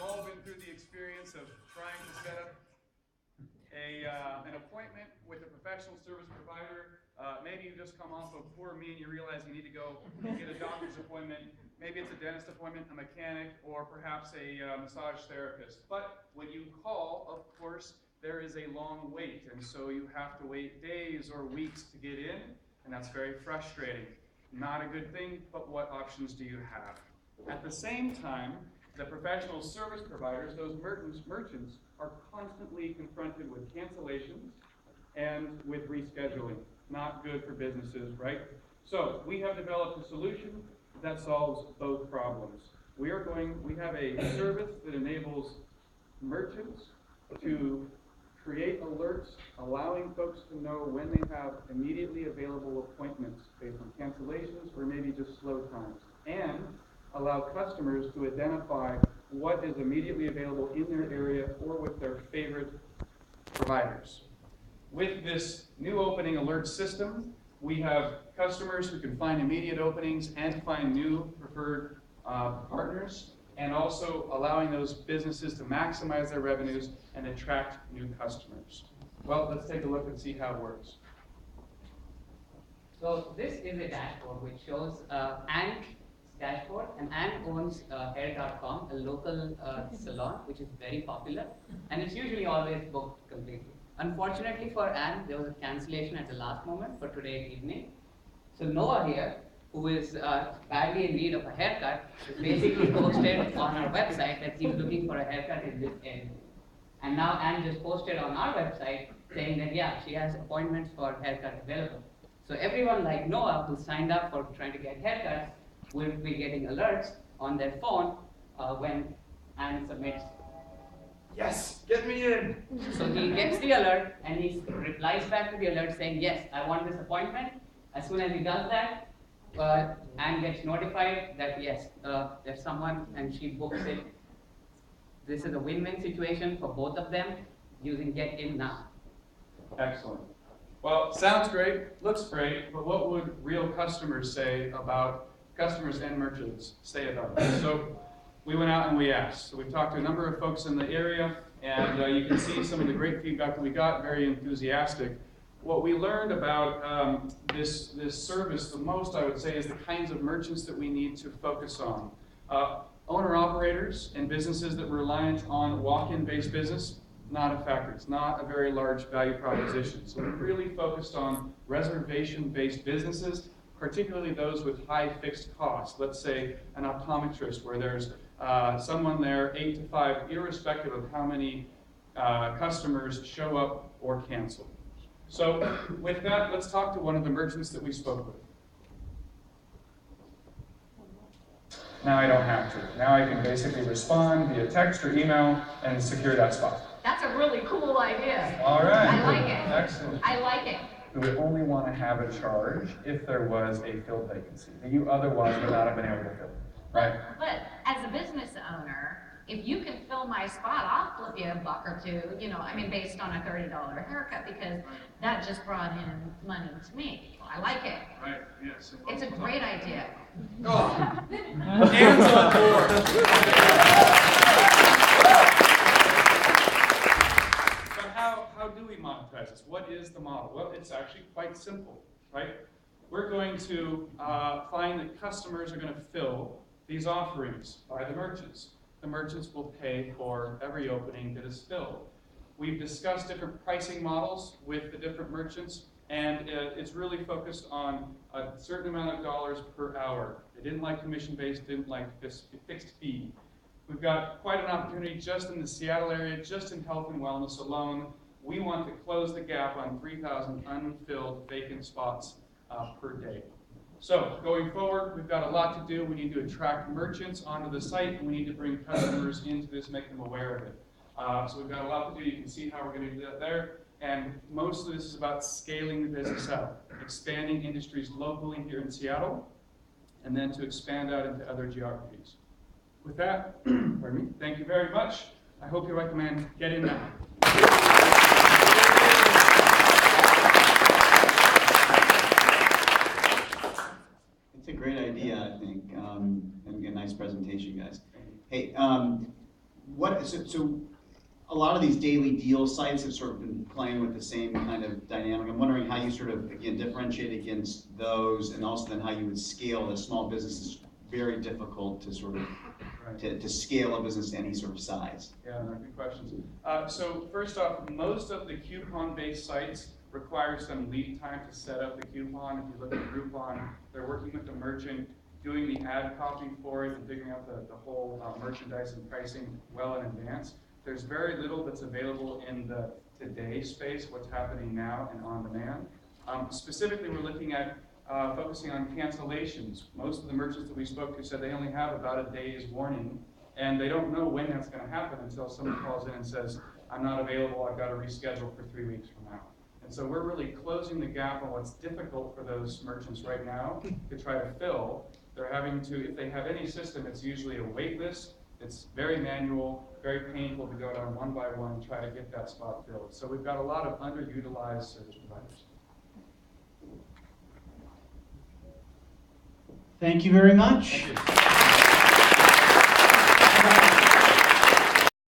We've all been through the experience of trying to set up an appointment with a professional service provider. Maybe you just come off of Poor Me and you realize you need to go and get a doctor's appointment. Maybe it's a dentist appointment, a mechanic, or perhaps a massage therapist. But when you call, of course, there is a long wait, and so you have to wait days or weeks to get in, and that's very frustrating. Not a good thing, but what options do you have? At the same time, the professional service providers, those merchants, are constantly confronted with cancellations and with rescheduling. Not good for businesses, right? So we have developed a solution that solves both problems. We have a service that enables merchants to create alerts allowing folks to know when they have immediately available appointments based on cancellations or maybe just slow times, and allow customers to identify what is immediately available in their area or with their favorite providers. With this new opening alert system, we have customers who can find immediate openings and find new preferred partners, and also allowing those businesses to maximize their revenues and attract new customers. Well, let's take a look and see how it works. So this is a dashboard which shows Anne's dashboard, and Anne owns hair.com, a local salon which is very popular, and it's usually always booked completely. Unfortunately for Anne, there was a cancellation at the last moment for today evening. So Noah here, who is badly in need of a haircut, basically posted on our website that he's looking for a haircut in this area. And now Anne just posted on our website saying that, yeah, she has appointments for haircut available. So everyone like Noah who signed up for trying to get haircuts will be getting alerts on their phone when Anne submits. Yes, get me in! So he gets the alert and he replies back to the alert saying, yes, I want this appointment. As soon as he does that, Anne gets notified that yes, there's someone, and she books it. This is a win-win situation for both of them using Get In Now. Excellent. Well, sounds great, looks great, but what would real customers and merchants say about it? So we went out and we asked. So we talked to a number of folks in the area, and you can see some of the great feedback that we got, very enthusiastic. What we learned about this service the most, I would say, is the kinds of merchants that we need to focus on. Owner-operators and businesses that were reliant on walk-in based business, not a factor. It's not a very large value proposition. So we really focused on reservation-based businesses, particularly those with high fixed costs. Let's say an optometrist where there's someone there 8 to 5, irrespective of how many customers show up or cancel. So with that, let's talk to one of the merchants that we spoke with. Now I don't have to. Now I can basically respond via text or email and secure that spot. That's a really cool idea. All right. I like it. Excellent. I like it. We would only want to have a charge if there was a filled vacancy that you otherwise would not have been able to fill. Right? But as a business owner, if you can fill my spot, I'll flip you $1 or $2, based on a $30 haircut, because that just brought in money to me. I like it. Right, yes. It's a great idea. Oh. Hands on board. So how do we monetize this? What is the model? Well, it's actually quite simple, right? We're going to find that customers are going to fill these offerings by the merchants. The merchants will pay for every opening that is filled. We've discussed different pricing models with the different merchants, and it's really focused on a certain amount of dollars per hour. They didn't like commission-based, didn't like fixed fee. We've got quite an opportunity just in the Seattle area, just in health and wellness alone. We want to close the gap on 3,000 unfilled vacant spots per day. So going forward, we've got a lot to do. We need to attract merchants onto the site, and we need to bring customers into this, make them aware of it. So we've got a lot to do. You can see how we're going to do that there. And most of this is about scaling the business out, expanding industries locally here in Seattle, and then to expand out into other geographies. With that, pardon me, thank you very much. I hope you recommend Get In Now. It's a great idea, I think, and a nice presentation, guys. Hey, so a lot of these daily deal sites have sort of been playing with the same kind of dynamic. I'm wondering how you sort of, again, differentiate against those, and also then how you would scale a small business is very difficult to sort of, Right. to scale a business to any sort of size. Yeah, no, good questions. So first off, most of the coupon-based sites require some lead time to set up the coupon. If you look at Groupon, they're working with the merchant, doing the ad copy for it, and figuring out the whole merchandise and pricing well in advance. There's very little that's available in the today space, what's happening now and on demand. Specifically, we're looking at focusing on cancellations. Most of the merchants that we spoke to said they only have about a day's warning, and they don't know when that's going to happen until someone calls in and says, I'm not available, I've got to reschedule for 3 weeks from now. And so we're really closing the gap on what's difficult for those merchants right now to try to fill. They're having to, if they have any system, it's usually a wait list. It's very manual, very painful to go down one by one and try to get that spot filled. So we've got a lot of underutilized service providers. Thank you very much. Thank you.